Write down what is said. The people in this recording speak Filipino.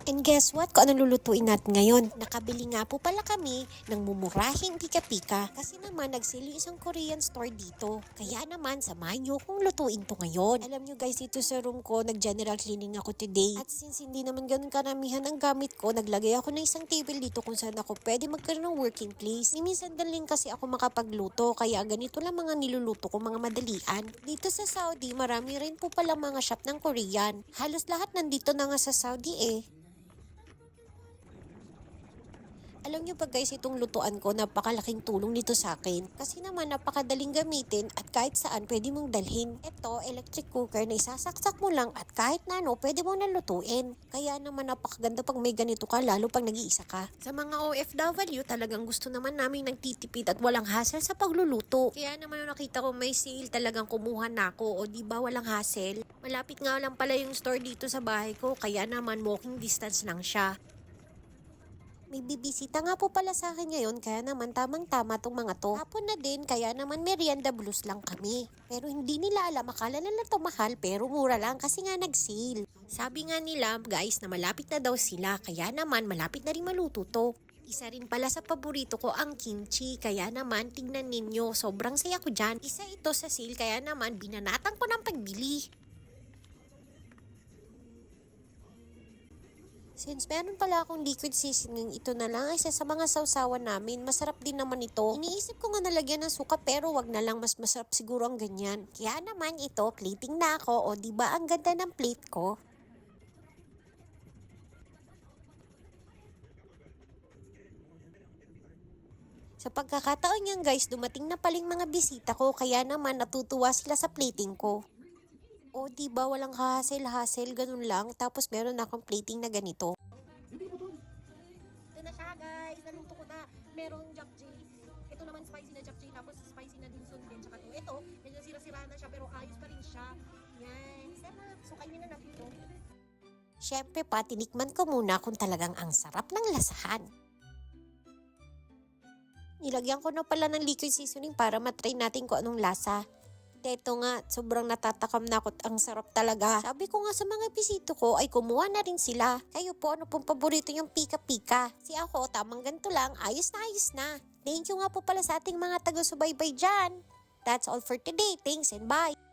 And guess what? Kung anong lulutuin natin ngayon? Nakabili nga po pala kami ng mumurahing pika-pika kasi naman nagsili isang Korean store dito. Kaya naman, samahan nyo kung lutuin to ngayon. Alam nyo guys, dito sa room ko, nag-general cleaning ako today. At since hindi naman ganun karamihan ang gamit ko, naglagay ako ng isang table dito kung saan ako pwede magkaroon ng working place. Minsan daling kasi ako makapagluto, kaya ganito lang mga niluluto ko, mga madalian. Dito sa Saudi, marami rin po pala mga shop ng Korean. Halos lahat nandito na nga sa Saudi eh. Alam nyo ba guys, itong lutuan ko, napakalaking tulong nito sa akin. Kasi naman napakadaling gamitin at kahit saan pwede mong dalhin. Ito, electric cooker na isasaksak mo lang at kahit na ano, pwede mong nalutuin. Kaya naman napakaganda pag may ganito ka, lalo pag nag-iisa ka. Sa mga OFW, talagang gusto naman namin nagtitipid at walang hassle sa pagluluto. Kaya naman nung nakita ko may sale, talagang kumuha na ako. O diba walang hassle? Malapit nga lang pala yung store dito sa bahay ko, kaya naman walking distance lang siya. May bibisita nga po pala sa akin ngayon, kaya naman tamang-tama tong mga to. Hapon na din, kaya naman merienda blues lang kami. Pero hindi nila alam, akala nila to mahal pero mura lang kasi nga nag-sale. Sabi nga nila guys na malapit na daw sila, kaya naman malapit na rin maluto to. Isa rin pala sa paborito ko ang kimchi, kaya naman tingnan ninyo, sobrang saya ko dyan. Isa ito sa sale, kaya naman binanatan ko ng pagbili. Since meron pala akong liquid seasoning, ito na lang isa sa mga sausawan namin. Masarap din naman ito. Iniisip ko nga nalagyan ng suka pero wag na lang, mas masarap siguro ang ganyan. Kaya naman ito, plating na ako. O diba ang ganda ng plate ko? Sa pagkakataon niyan guys, dumating na paling mga bisita ko. Kaya naman natutuwa sila sa plating ko. O diba walang hassle-hassle, ganun lang. Tapos meron akong plating na ganito. Ito na siya guys, naluto ko na. Merong japchae. Ito naman spicy na japchae, tapos spicy na dimsum din. Tsaka to. Ito, medyo sira-sira na siya pero ayos pa rin siya. Yan, sarap. So kainin na natin ito. Syempre pa, tinikman ko muna kung talagang ang sarap ng lasahan. Nilagyan ko na pala ng liquid seasoning para matry natin kung anong lasa. Ito nga, sobrang natatakam na ako at ang sarap talaga. Sabi ko nga sa mga bisito ko ay kumuha na rin sila. Kayo po, ano pong paborito yung pika-pika? Si ako, tamang ganito lang, ayos na ayos na. Thank you nga po pala sa ating mga taga-subaybay dyan. That's all for today. Thanks and bye!